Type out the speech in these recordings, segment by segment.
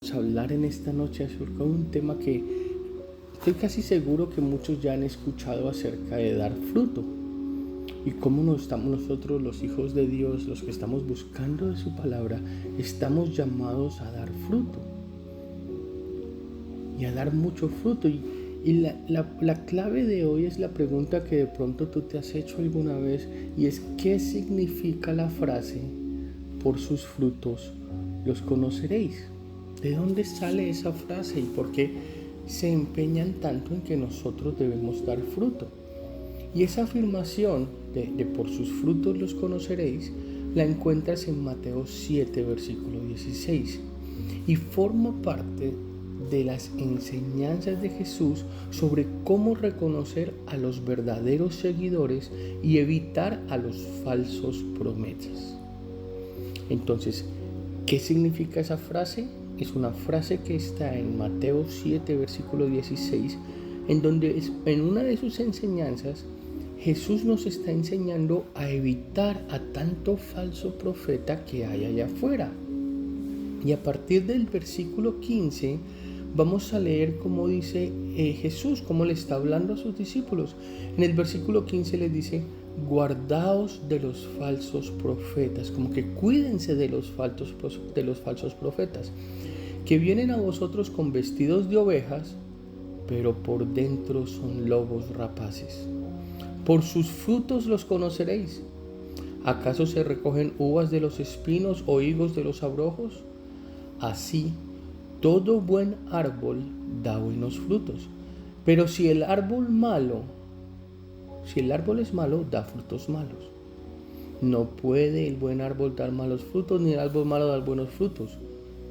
Vamos a hablar en esta noche acerca de un tema que estoy casi seguro que muchos ya han escuchado acerca de dar fruto y cómo nos estamos nosotros, los hijos de Dios, los que estamos buscando de su palabra, estamos llamados a dar fruto y a dar mucho fruto. Y la clave de hoy es la pregunta que de pronto tú te has hecho alguna vez, y es: ¿qué significa la frase "por sus frutos los conoceréis"? ¿De dónde sale esa frase y por qué se empeñan tanto en que nosotros debemos dar fruto? Y esa afirmación de "por sus frutos los conoceréis" la encuentras en Mateo 7, versículo 16, y forma parte de las enseñanzas de Jesús sobre cómo reconocer a los verdaderos seguidores y evitar a los falsos promesas. Entonces, ¿qué significa esa frase? Es una frase que está en Mateo 7, versículo 16, en donde en una de sus enseñanzas Jesús nos está enseñando a evitar a tanto falso profeta que hay allá afuera. Y a partir del versículo 15 vamos a leer cómo dice Jesús, cómo le está hablando a sus discípulos. En el versículo 15 les dice: guardaos de los falsos profetas, como que cuídense de los falsos profetas, que vienen a vosotros con vestidos de ovejas, pero por dentro son lobos rapaces. Por sus frutos los conoceréis. ¿Acaso se recogen uvas de los espinos o higos de los abrojos? Así, todo buen árbol da buenos frutos, pero si el árbol es malo, da frutos malos. No puede el buen árbol dar malos frutos, ni el árbol malo dar buenos frutos.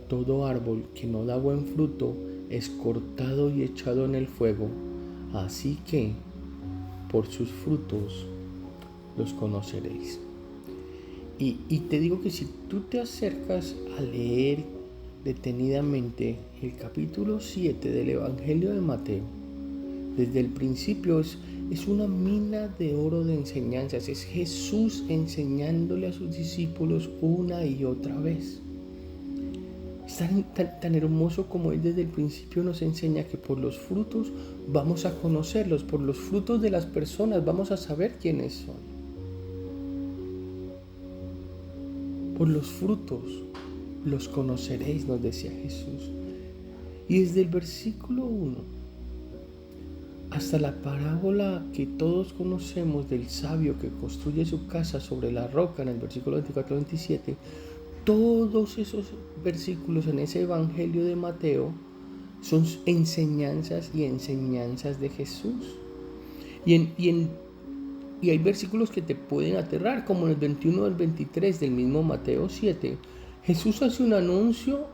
Todo árbol que no da buen fruto es cortado y echado en el fuego. Así que, por sus frutos los conoceréis. Y te digo que si tú te acercas a leer detenidamente el capítulo 7 del Evangelio de Mateo, desde el principio es una mina de oro de enseñanzas. Es Jesús enseñándole a sus discípulos una y otra vez. Es tan hermoso como Él desde el principio nos enseña que por los frutos vamos a conocerlos, por los frutos de las personas vamos a saber quiénes son. Por los frutos los conoceréis, nos decía Jesús. Y desde el versículo 1 hasta la parábola que todos conocemos del sabio que construye su casa sobre la roca, en el versículo 24-27, todos esos versículos en ese Evangelio de Mateo son enseñanzas y enseñanzas de Jesús. Y hay versículos que te pueden aterrar, como en el 21 al 23 del mismo Mateo 7. Jesús hace un anuncio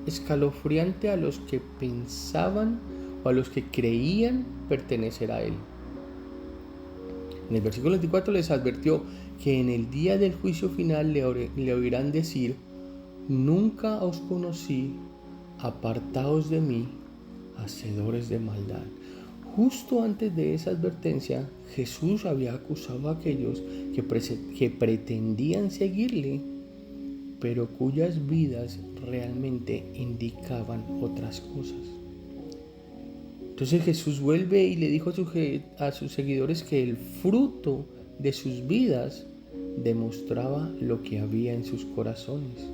escalofriante a los que pensaban o a los que creían pertenecer a Él. En el versículo 24 les advirtió que en el día del juicio final le oirán decir: nunca os conocí, apartaos de mí, hacedores de maldad. Justo antes de esa advertencia, Jesús había acusado a aquellos que pretendían seguirle, pero cuyas vidas realmente indicaban otras cosas. Entonces Jesús vuelve y le dijo a sus seguidores que el fruto de sus vidas demostraba lo que había en sus corazones.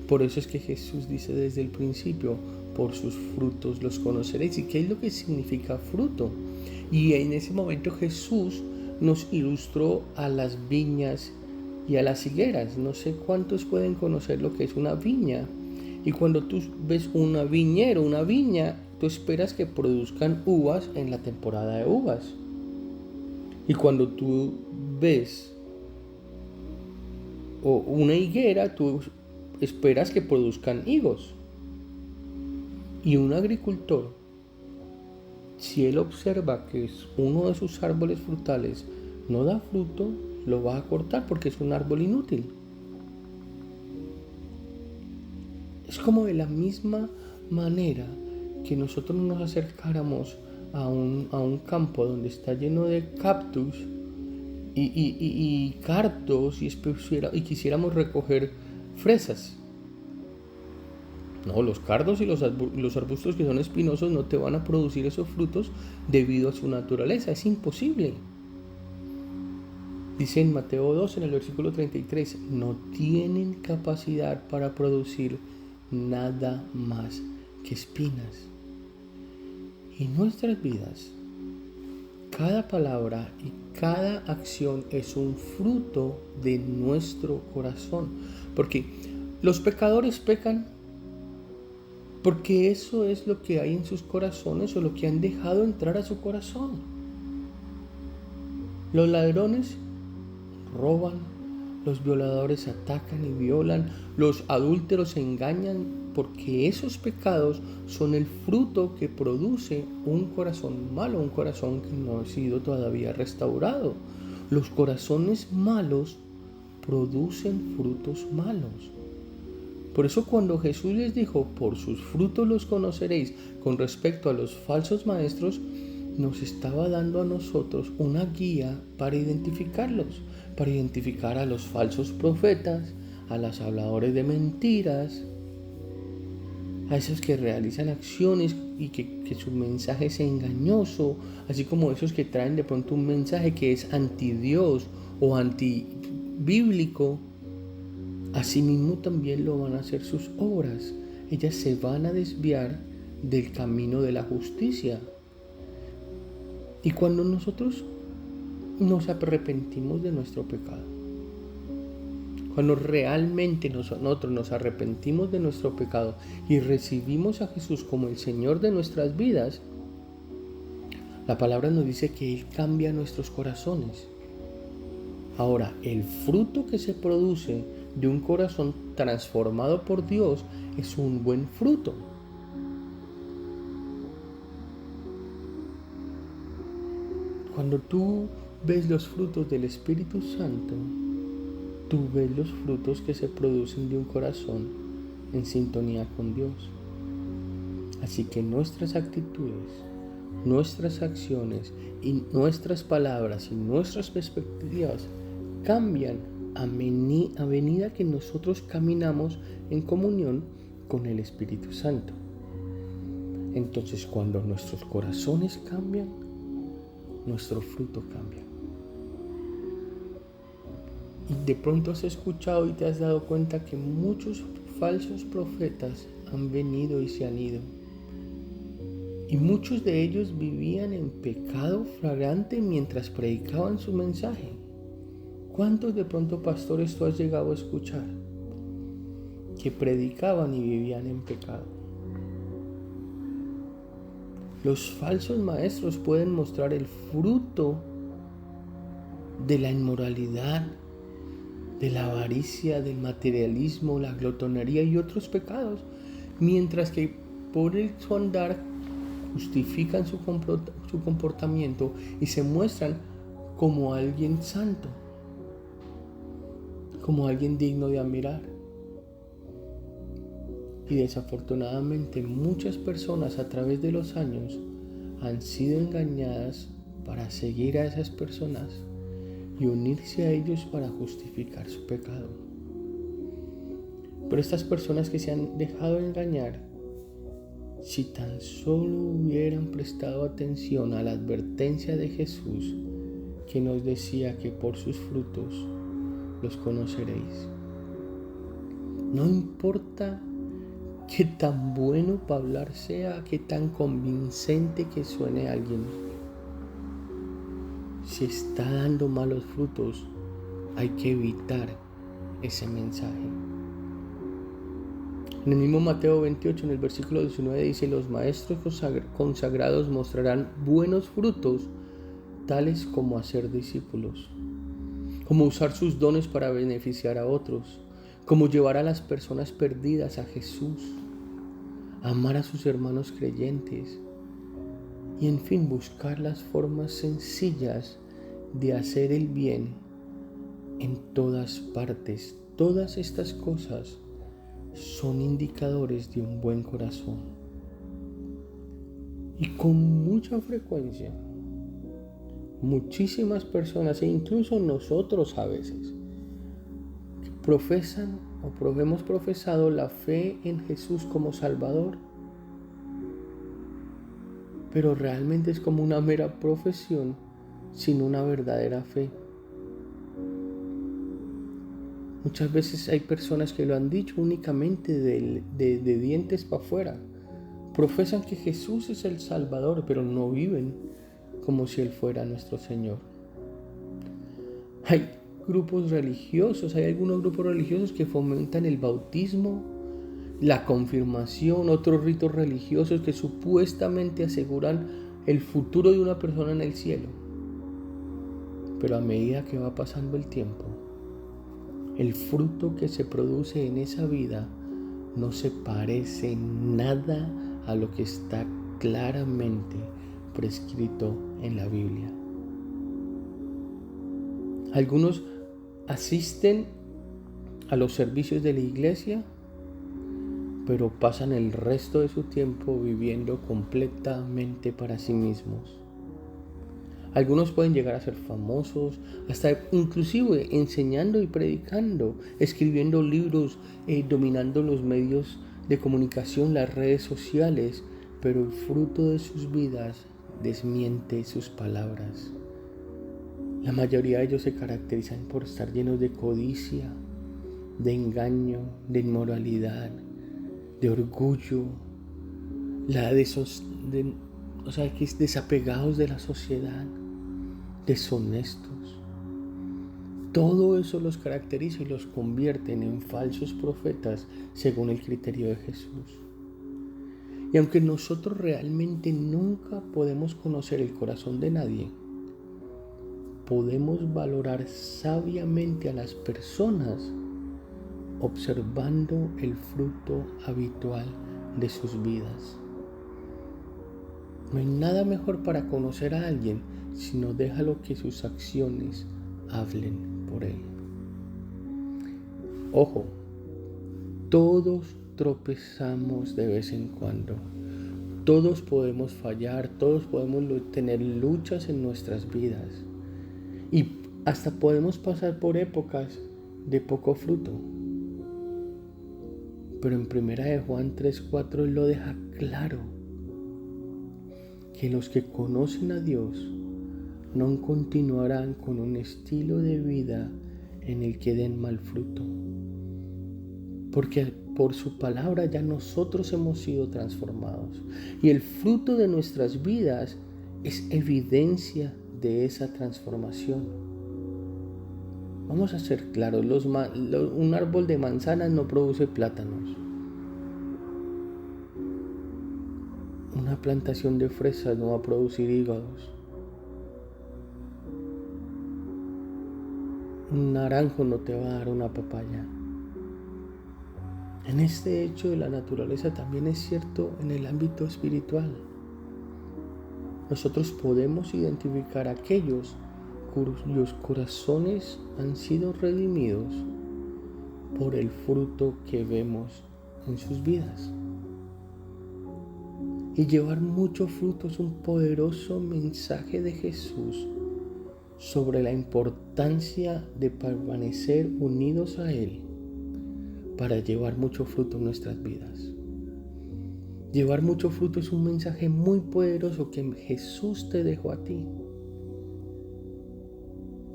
Por eso es que Jesús dice desde el principio: por sus frutos los conoceréis. ¿Y qué es lo que significa fruto? Y en ese momento Jesús nos ilustró a las viñas y a las higueras. No sé cuántos pueden conocer lo que es una viña. Y cuando tú ves una viña, tú esperas que produzcan uvas en la temporada de uvas. Y cuando tú ves una higuera, tú esperas que produzcan higos. Y un agricultor, si él observa que uno de sus árboles frutales no da fruto, lo va a cortar porque es un árbol inútil. Es como de la misma manera que nosotros nos acercáramos a un campo donde está lleno de cactus y cardos y quisiéramos recoger fresas. No, los cardos y los arbustos que son espinosos no te van a producir esos frutos debido a su naturaleza. Es imposible. Dice en Mateo 2, en el versículo 33, no tienen capacidad para producir nada más que espinas. Y nuestras vidas, cada palabra y cada acción es un fruto de nuestro corazón. Porque los pecadores pecan porque eso es lo que hay en sus corazones o lo que han dejado entrar a su corazón. Los ladrones roban, los violadores atacan y violan, los adúlteros engañan, porque esos pecados son el fruto que produce un corazón malo, un corazón que no ha sido todavía restaurado. Los corazones malos producen frutos malos. Por eso cuando Jesús les dijo, por sus frutos los conoceréis, con respecto a los falsos maestros, nos estaba dando a nosotros una guía para identificarlos, para identificar a los falsos profetas, a los habladores de mentiras, a esos que realizan acciones y que su mensaje es engañoso, así como esos que traen de pronto un mensaje que es anti-Dios o anti-bíblico. Asimismo también lo van a hacer sus obras. Ellas se van a desviar del camino de la justicia. Y cuando nosotros nos arrepentimos de nuestro pecado, cuando realmente nosotros nos arrepentimos de nuestro pecado y recibimos a Jesús como el Señor de nuestras vidas, la palabra nos dice que Él cambia nuestros corazones. Ahora, el fruto que se produce de un corazón transformado por Dios es un buen fruto. Cuando tú ves los frutos del Espíritu Santo, tú ves los frutos que se producen de un corazón en sintonía con Dios. Así que nuestras actitudes, nuestras acciones y nuestras palabras y nuestras perspectivas cambian a medida que nosotros caminamos en comunión con el Espíritu Santo. Entonces, cuando nuestros corazones cambian, nuestro fruto cambia. Y de pronto has escuchado y te has dado cuenta que muchos falsos profetas han venido y se han ido. Y muchos de ellos vivían en pecado flagrante mientras predicaban su mensaje. ¿Cuántos de pronto pastores tú has llegado a escuchar que predicaban y vivían en pecado? Los falsos maestros pueden mostrar el fruto de la inmoralidad, de la avaricia, del materialismo, la glotonería y otros pecados, mientras que por su andar justifican su comportamiento y se muestran como alguien santo, como alguien digno de admirar. Y desafortunadamente muchas personas a través de los años han sido engañadas para seguir a esas personas y unirse a ellos para justificar su pecado. Pero estas personas que se han dejado engañar, si tan solo hubieran prestado atención a la advertencia de Jesús, que nos decía que por sus frutos los conoceréis. No importa qué tan bueno para hablar sea, qué tan convincente que suene alguien. Si está dando malos frutos, hay que evitar ese mensaje. En el mismo Mateo 28, en el versículo 19 dice: los maestros consagrados mostrarán buenos frutos, tales como hacer discípulos, como usar sus dones para beneficiar a otros, como llevar a las personas perdidas a Jesús, amar a sus hermanos creyentes y en fin buscar las formas sencillas de hacer el bien en todas partes. Todas estas cosas son indicadores de un buen corazón. Y con mucha frecuencia, muchísimas personas e incluso nosotros a veces profesan hemos profesado la fe en Jesús como Salvador, pero realmente es como una mera profesión sin una verdadera fe. Muchas veces hay personas que lo han dicho únicamente de dientes para afuera. Profesan que Jesús es el Salvador, pero no viven como si Él fuera nuestro Señor. Hay algunos grupos religiosos que fomentan el bautismo, la confirmación, otros ritos religiosos que supuestamente aseguran el futuro de una persona en el cielo. Pero a medida que va pasando el tiempo, el fruto que se produce en esa vida no se parece nada a lo que está claramente prescrito en la Biblia. Algunos asisten a los servicios de la iglesia, pero pasan el resto de su tiempo viviendo completamente para sí mismos. Algunos pueden llegar a ser famosos, hasta inclusive enseñando y predicando, escribiendo libros, dominando los medios de comunicación, las redes sociales, pero el fruto de sus vidas desmiente sus palabras. La mayoría de ellos se caracterizan por estar llenos de codicia, de engaño, de inmoralidad, de orgullo, desapegados de la sociedad, deshonestos. Todo eso los caracteriza y los convierten en falsos profetas según el criterio de Jesús. Y aunque nosotros realmente nunca podemos conocer el corazón de nadie, podemos valorar sabiamente a las personas observando el fruto habitual de sus vidas. No hay nada mejor para conocer a alguien sino déjalo que sus acciones hablen por él. Ojo, todos tropezamos de vez en cuando. Todos podemos fallar, todos podemos tener luchas en nuestras vidas. Y hasta podemos pasar por épocas de poco fruto. Pero en 1 de Juan 3:4 Él lo deja claro, que los que conocen a Dios no continuarán con un estilo de vida en el que den mal fruto. Porque por su palabra ya nosotros hemos sido transformados. Y el fruto de nuestras vidas es evidencia de esa transformación. Vamos a ser claros, un árbol de manzanas no produce plátanos. Una plantación de fresas no va a producir hígados. Un naranjo no te va a dar una papaya. En este hecho de la naturaleza también es cierto en el ámbito espiritual. Nosotros podemos identificar a aquellos cuyos corazones han sido redimidos por el fruto que vemos en sus vidas. Y llevar mucho fruto es un poderoso mensaje de Jesús sobre la importancia de permanecer unidos a Él para llevar mucho fruto en nuestras vidas. Llevar mucho fruto es un mensaje muy poderoso que Jesús te dejó a ti.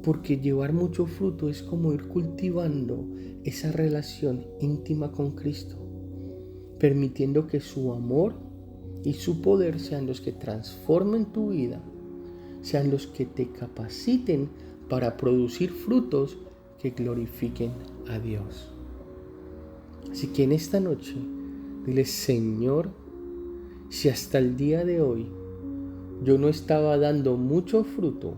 Porque llevar mucho fruto es como ir cultivando esa relación íntima con Cristo, permitiendo que su amor y su poder sean los que transformen tu vida, sean los que te capaciten para producir frutos que glorifiquen a Dios. Así que en esta noche, dile: Señor, si hasta el día de hoy yo no estaba dando mucho fruto,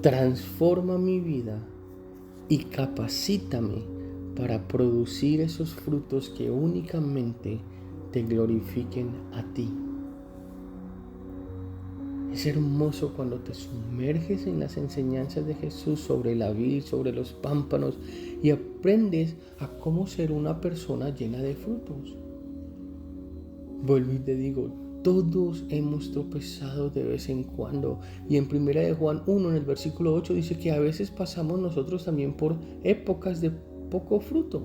transforma mi vida y capacítame para producir esos frutos que únicamente te glorifiquen a ti. Es hermoso cuando te sumerges en las enseñanzas de Jesús sobre la vid, sobre los pámpanos, y aprendes a cómo ser una persona llena de frutos. Vuelvo y te digo, todos hemos tropezado de vez en cuando. Y en 1 de Juan 1, en el versículo 8, dice que a veces pasamos nosotros también por épocas de poco fruto.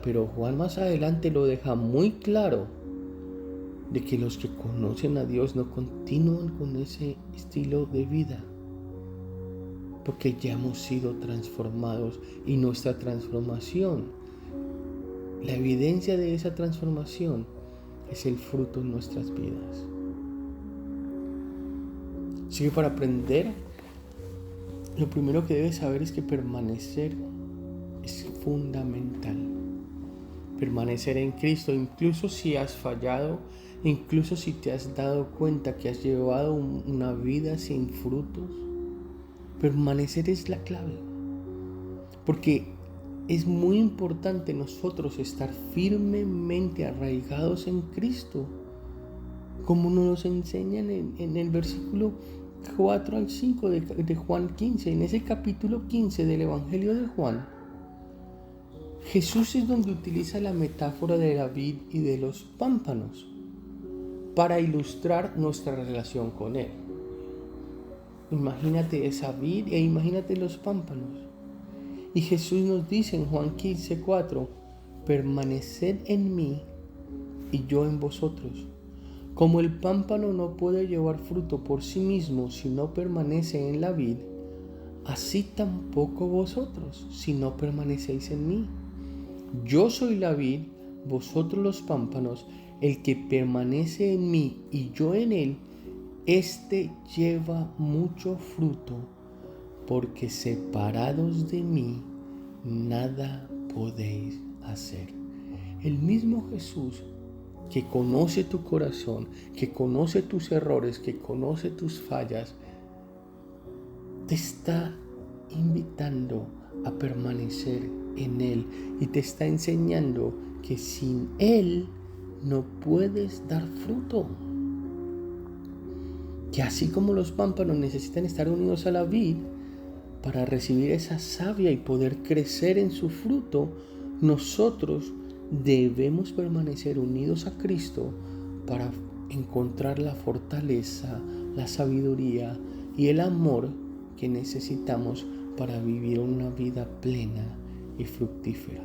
Pero Juan más adelante lo deja muy claro de que los que conocen a Dios no continúan con ese estilo de vida, porque ya hemos sido transformados y nuestra transformación, la evidencia de esa transformación es el fruto en nuestras vidas. Así que para aprender, lo primero que debes saber es que permanecer es fundamental. Permanecer en Cristo, incluso si has fallado, incluso si te has dado cuenta que has llevado una vida sin frutos, permanecer es la clave. Porque es muy importante nosotros estar firmemente arraigados en Cristo, como nos enseñan en el versículo 4 al 5 de Juan 15, en ese capítulo 15 del Evangelio de Juan. Jesús es donde utiliza la metáfora de la vid y de los pámpanos para ilustrar nuestra relación con Él. Imagínate esa vid e imagínate los pámpanos. Y Jesús nos dice en Juan 15:4, permaneced en mí y yo en vosotros. Como el pámpano no puede llevar fruto por sí mismo si no permanece en la vid, así tampoco vosotros si no permanecéis en mí. Yo soy la vid, vosotros los pámpanos. El que permanece en mí y yo en él, éste lleva mucho fruto, porque separados de mí nada podéis hacer. El mismo Jesús que conoce tu corazón, que conoce tus errores, que conoce tus fallas, te está invitando a permanecer en Él y te está enseñando que sin Él no puedes dar fruto. Que así como los pámpanos necesitan estar unidos a la vid para recibir esa savia y poder crecer en su fruto, nosotros debemos permanecer unidos a Cristo para encontrar la fortaleza, la sabiduría y el amor que necesitamos para vivir una vida plena y fructífera.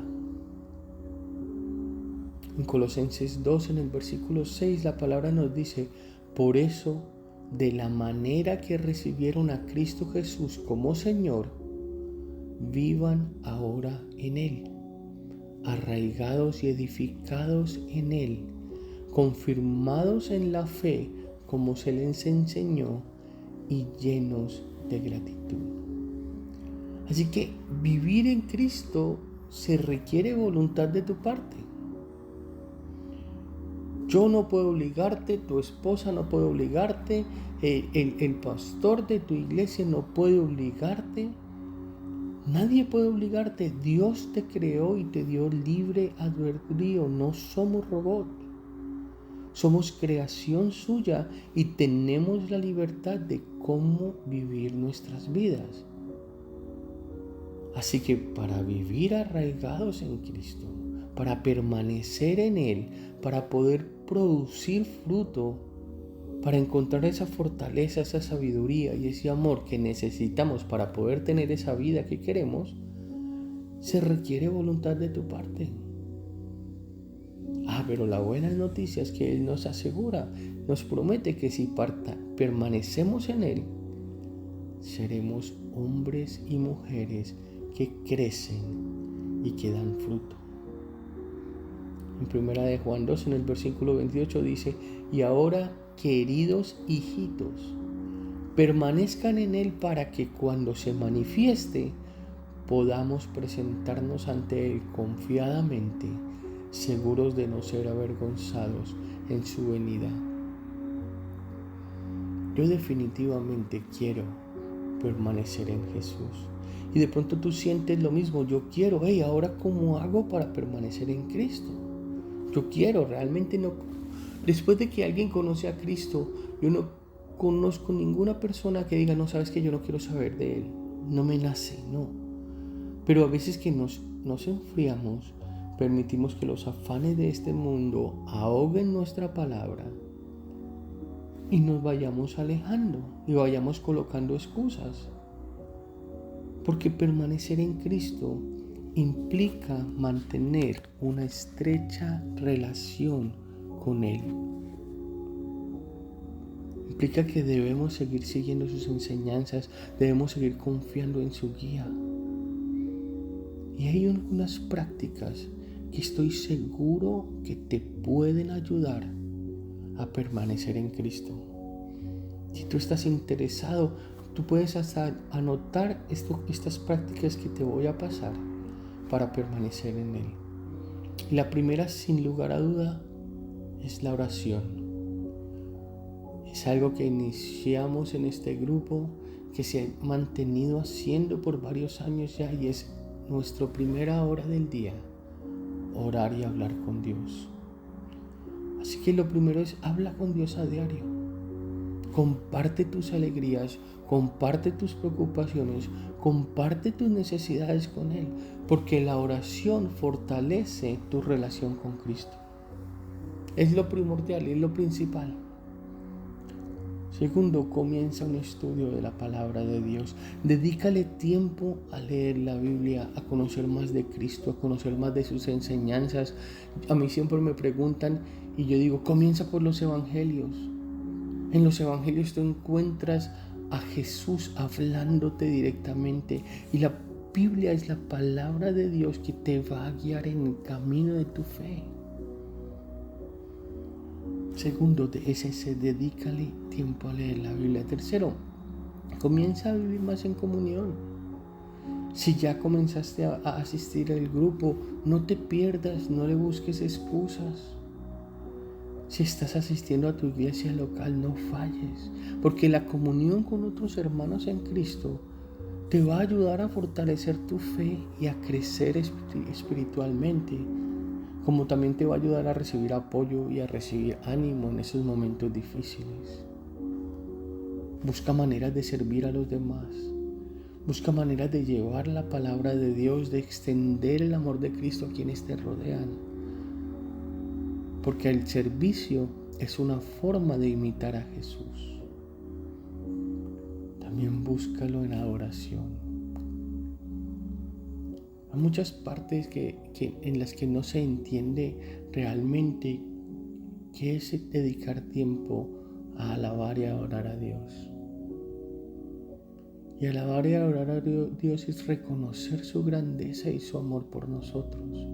En Colosenses 2, en el versículo 6, la palabra nos dice: por eso, de la manera que recibieron a Cristo Jesús como Señor, vivan ahora en Él, arraigados y edificados en Él, confirmados en la fe como se les enseñó y llenos de gratitud. Así que vivir en Cristo se requiere voluntad de tu parte. Yo no puedo obligarte, tu esposa no puede obligarte, el pastor de tu iglesia no puede obligarte. Nadie puede obligarte. Dios te creó y te dio libre albedrío. No somos robots. Somos creación suya y tenemos la libertad de cómo vivir nuestras vidas. Así que para vivir arraigados en Cristo, para permanecer en Él, para poder producir fruto, para encontrar esa fortaleza, esa sabiduría y ese amor que necesitamos para poder tener esa vida que queremos, se requiere voluntad de tu parte. Pero la buena noticia es que Él nos asegura, nos promete que si permanecemos en Él, seremos hombres y mujeres que crecen y que dan fruto. En primera de Juan 2, en el versículo 28 dice: y ahora, queridos hijitos, permanezcan en Él para que cuando se manifieste podamos presentarnos ante Él confiadamente, seguros de no ser avergonzados en su venida. Yo definitivamente quiero permanecer en Jesús. Y de pronto tú sientes lo mismo. Yo quiero, ¿ahora cómo hago para permanecer en Cristo? Yo quiero, realmente no. Después de que alguien conoce a Cristo, yo no conozco ninguna persona que diga: no, sabes que yo no quiero saber de Él. No me nace, no. Pero a veces que nos enfriamos, permitimos que los afanes de este mundo ahoguen nuestra palabra y nos vayamos alejando y vayamos colocando excusas. Porque permanecer en Cristo implica mantener una estrecha relación con Él. Implica que debemos seguir siguiendo sus enseñanzas, debemos seguir confiando en su guía. Y hay unas prácticas que estoy seguro que te pueden ayudar a permanecer en Cristo. Si tú estás interesado, tú puedes hasta anotar estas prácticas que te voy a pasar para permanecer en Él. Y la primera, sin lugar a duda, es la oración. Es algo que iniciamos en este grupo, que se ha mantenido haciendo por varios años ya, y es nuestra primera hora del día, orar y hablar con Dios. Así que lo primero es habla con Dios a diario. Comparte tus alegrías, comparte tus preocupaciones, comparte tus necesidades con Él, porque la oración fortalece tu relación con Cristo. Es lo primordial, es lo principal. Segundo, comienza un estudio de la palabra de Dios. Dedícale tiempo a leer la Biblia, a conocer más de Cristo, a conocer más de sus enseñanzas. A mí siempre me preguntan y yo digo, comienza por los evangelios. En los evangelios tú encuentras a Jesús hablándote directamente, y la Biblia es la palabra de Dios que te va a guiar en el camino de tu fe. Segundo, dedícale tiempo a leer la Biblia. Tercero, comienza a vivir más en comunión. Si ya comenzaste a asistir al grupo, no te pierdas, no le busques excusas. Si estás asistiendo a tu iglesia local, no falles, porque la comunión con otros hermanos en Cristo te va a ayudar a fortalecer tu fe y a crecer espiritualmente, como también te va a ayudar a recibir apoyo y a recibir ánimo en esos momentos difíciles. Busca maneras de servir a los demás. Busca maneras de llevar la palabra de Dios, de extender el amor de Cristo a quienes te rodean. Porque el servicio es una forma de imitar a Jesús. También búscalo en adoración. Hay muchas partes en las que no se entiende realmente qué es dedicar tiempo a alabar y a adorar a Dios. Y alabar y adorar a Dios es reconocer su grandeza y su amor por nosotros.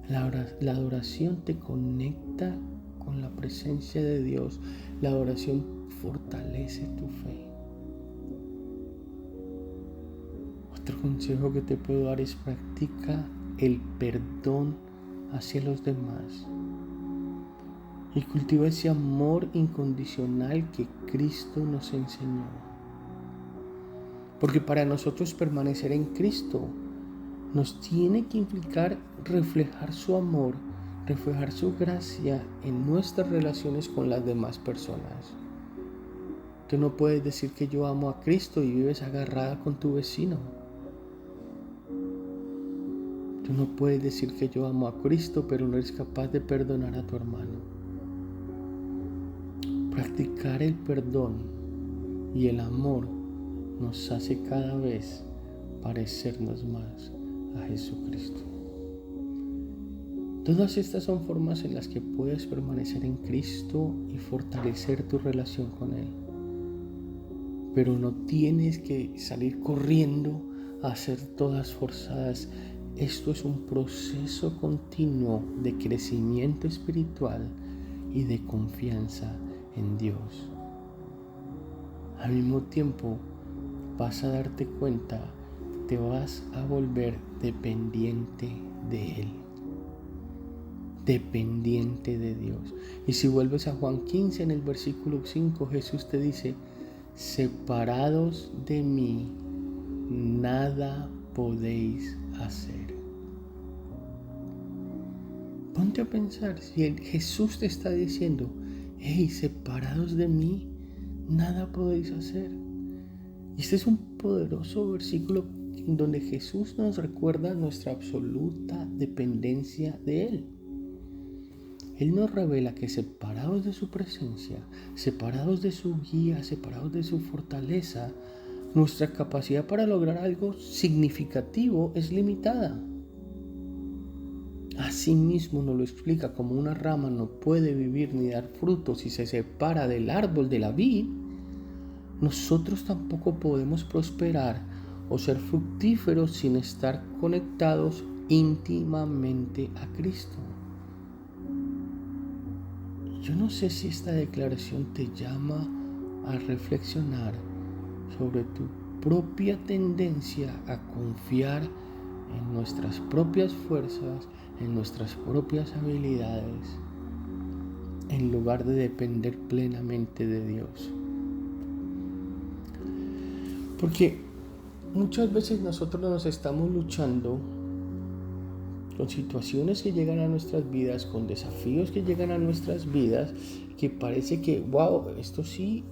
La adoración te conecta con la presencia de Dios. La adoración fortalece tu fe. Otro consejo que te puedo dar es practica el perdón hacia los demás y cultiva ese amor incondicional que Cristo nos enseñó. Porque para nosotros permanecer en Cristo nos tiene que implicar reflejar su amor, reflejar su gracia en nuestras relaciones con las demás personas. Tú no puedes decir que yo amo a Cristo y vives agarrada con tu vecino. Tú no puedes decir que yo amo a Cristo, pero no eres capaz de perdonar a tu hermano. Practicar el perdón y el amor nos hace cada vez parecernos más a Jesucristo. Todas estas son formas en las que puedes permanecer en Cristo y fortalecer tu relación con Él. Pero no tienes que salir corriendo a hacer todas forzadas. Esto es un proceso continuo de crecimiento espiritual y de confianza en Dios. Al mismo tiempo, vas a darte cuenta, te vas a volver dependiente de Él, dependiente de Dios. Y si vuelves a Juan 15 en el versículo 5, Jesús te dice, separados de mí, nada podéis hacer. Ponte a pensar, si Jesús te está diciendo, hey, separados de mí, nada podéis hacer. Y este es un poderoso versículo en donde Jesús nos recuerda nuestra absoluta dependencia de Él. Él nos revela que separados de su presencia, separados de su guía, separados de su fortaleza, Nuestra capacidad para lograr algo significativo es limitada. Asimismo nos lo explica: como una rama no puede vivir ni dar frutos si se separa del árbol de la vid, nosotros tampoco podemos prosperar o ser fructíferos sin estar conectados íntimamente a Cristo. Yo no sé si esta declaración te llama a reflexionar sobre tu propia tendencia a confiar en nuestras propias fuerzas, en nuestras propias habilidades, en lugar de depender plenamente de Dios. Porque muchas veces nosotros nos estamos luchando con situaciones que llegan a nuestras vidas, con desafíos que llegan a nuestras vidas, que parece que, wow, esto sí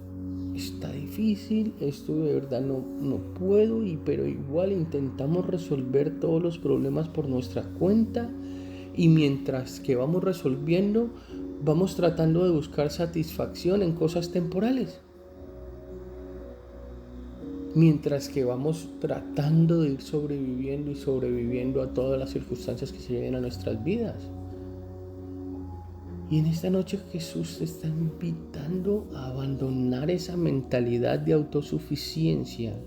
está difícil, esto de verdad no puedo, pero igual intentamos resolver todos los problemas por nuestra cuenta, y mientras que vamos resolviendo, vamos tratando de buscar satisfacción en cosas temporales. Mientras que vamos tratando de ir sobreviviendo a todas las circunstancias que se llegan a nuestras vidas. Y en esta noche Jesús te está invitando a abandonar esa mentalidad de autosuficiencia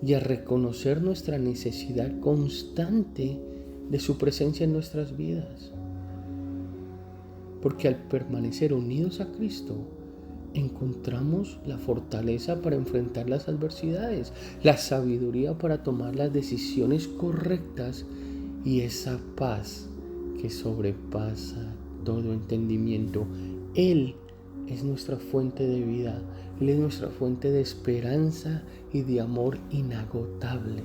y a reconocer nuestra necesidad constante de su presencia en nuestras vidas. Porque al permanecer unidos a Cristo, encontramos la fortaleza para enfrentar las adversidades, la sabiduría para tomar las decisiones correctas y esa paz que sobrepasa todo entendimiento. Él es nuestra fuente de vida, Él es nuestra fuente de esperanza y de amor inagotable.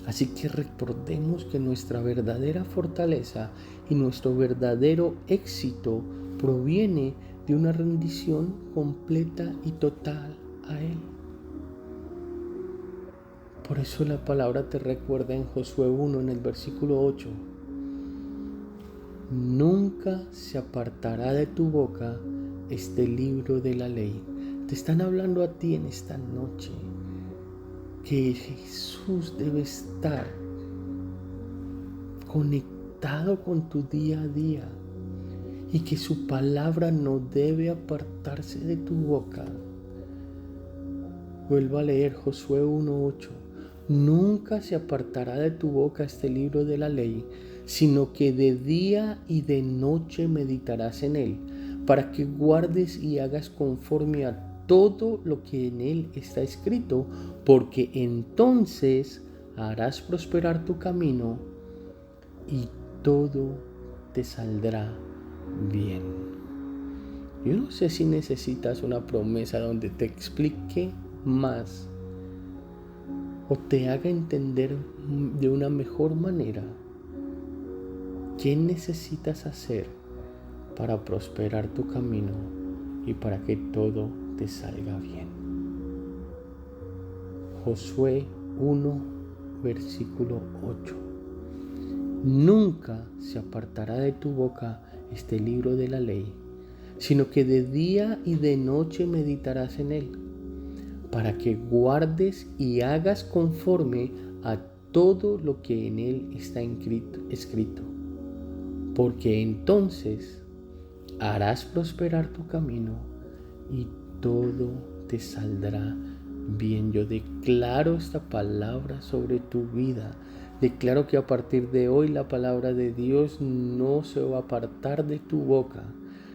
Así que recordemos que nuestra verdadera fortaleza y nuestro verdadero éxito proviene de una rendición completa y total a Él. Por eso la palabra te recuerda en Josué 1, en el versículo 8: nunca se apartará de tu boca este libro de la ley. Te están hablando a ti en esta noche que Jesús debe estar conectado con tu día a día y que su palabra no debe apartarse de tu boca. Vuelvo a leer Josué 1:8. Nunca se apartará de tu boca este libro de la ley, sino que de día y de noche meditarás en él, para que guardes y hagas conforme a todo lo que en él está escrito, porque entonces harás prosperar tu camino y todo te saldrá bien. Yo no sé si necesitas una promesa donde te explique más o te haga entender de una mejor manera qué necesitas hacer para prosperar tu camino y para que todo te salga bien. Josué 1, versículo 8. Nunca se apartará de tu boca este libro de la ley, sino que de día y de noche meditarás en él, para que guardes y hagas conforme a todo lo que en él está escrito, porque entonces harás prosperar tu camino y todo te saldrá bien. Yo declaro esta palabra sobre tu vida. Declaro que a partir de hoy la palabra de Dios no se va a apartar de tu boca,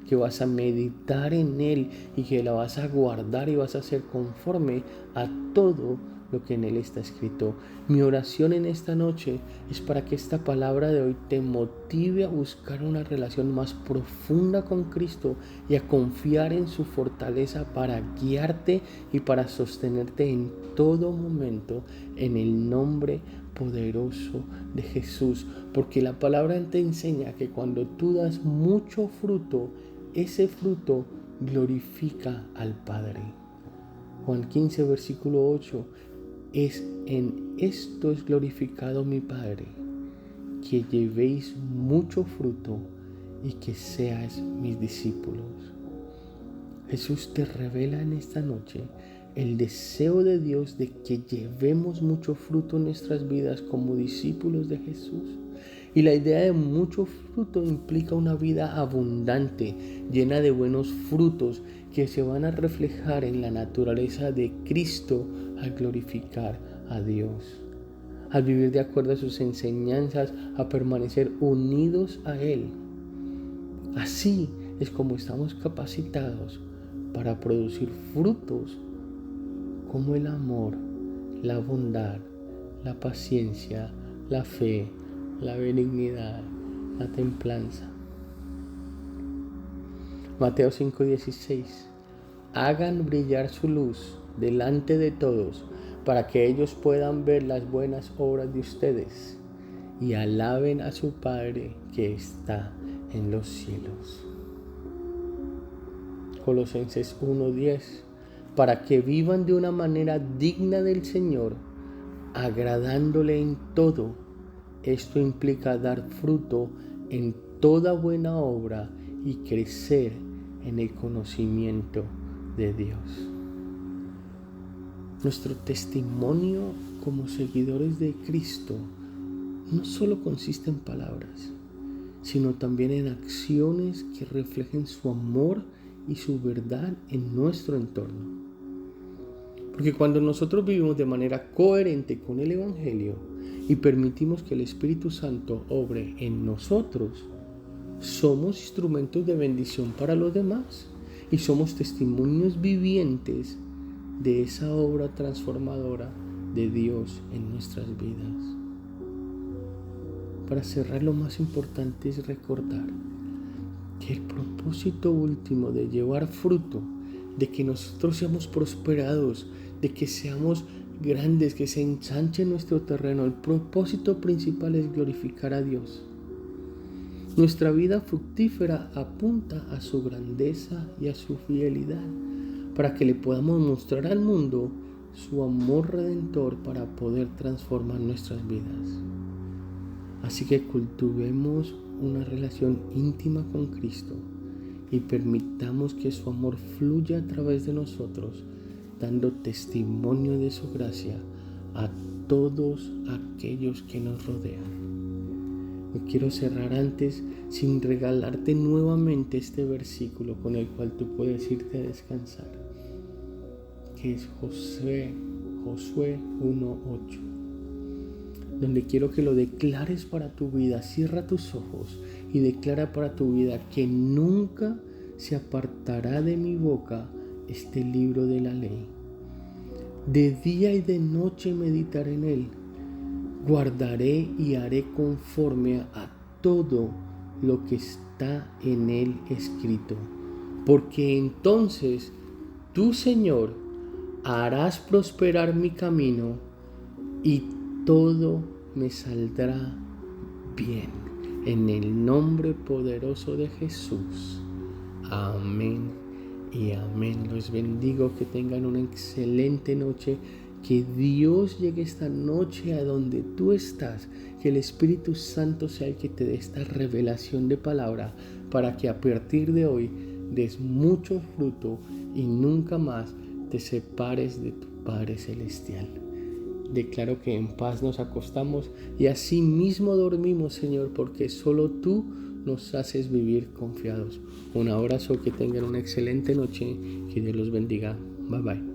que vas a meditar en Él y que la vas a guardar y vas a hacer conforme a todo lo que en Él está escrito. Mi oración en esta noche es para que esta palabra de hoy te motive a buscar una relación más profunda con Cristo y a confiar en su fortaleza para guiarte y para sostenerte en todo momento, en el nombre poderoso de Jesús. Porque la palabra te enseña que cuando tú das mucho fruto, ese fruto glorifica al Padre. Juan 15, versículo 8. En esto es glorificado mi Padre, que llevéis mucho fruto y que seáis mis discípulos. Jesús te revela en esta noche el deseo de Dios de que llevemos mucho fruto en nuestras vidas como discípulos de Jesús. Y la idea de mucho fruto implica una vida abundante, llena de buenos frutos que se van a reflejar en la naturaleza de Cristo al glorificar a Dios, al vivir de acuerdo a sus enseñanzas, a permanecer unidos a Él. Así es como estamos capacitados para producir frutos como el amor, la bondad, la paciencia, la fe, la benignidad, la templanza. Mateo 5:16. Hagan brillar su luz delante de todos, para que ellos puedan ver las buenas obras de ustedes y alaben a su Padre que está en los cielos. Colosenses 1:10. Para que vivan de una manera digna del Señor, agradándole en todo. Esto implica dar fruto en toda buena obra y crecer en el conocimiento de Dios. Nuestro testimonio como seguidores de Cristo no solo consiste en palabras, sino también en acciones que reflejen su amor y su verdad en nuestro entorno. Porque cuando nosotros vivimos de manera coherente con el Evangelio y permitimos que el Espíritu Santo obre en nosotros, somos instrumentos de bendición para los demás y somos testimonios vivientes de esa obra transformadora de Dios en nuestras vidas. Para cerrar, lo más importante es recordar que el propósito último de llevar fruto, de que nosotros seamos prosperados, de que seamos grandes, que se ensanche nuestro terreno, el propósito principal es glorificar a Dios. Nuestra vida fructífera apunta a su grandeza y a su fidelidad, para que le podamos mostrar al mundo su amor redentor para poder transformar nuestras vidas. Así que cultivemos una relación íntima con Cristo y permitamos que su amor fluya a través de nosotros, dando testimonio de su gracia a todos aquellos que nos rodean. No quiero cerrar antes sin regalarte nuevamente este versículo con el cual tú puedes irte a descansar, que es Josué 1:8, donde quiero que lo declares para tu vida. Cierra tus ojos y declara para tu vida que nunca se apartará de mi boca este libro de la ley. De día y de noche meditaré en él. Guardaré y haré conforme a todo lo que está en él escrito. Porque entonces tú, Señor, harás prosperar mi camino y todo me saldrá bien. En el nombre poderoso de Jesús. Amén y amén. Los bendigo, que tengan una excelente noche. Que Dios llegue esta noche a donde tú estás. Que el Espíritu Santo sea el que te dé esta revelación de palabra, para que a partir de hoy des mucho fruto y nunca más te separes de tu Padre Celestial. Declaro que en paz nos acostamos y así mismo dormimos, Señor, porque solo tú nos haces vivir confiados. Un abrazo, que tengan una excelente noche, que Dios los bendiga. Bye bye.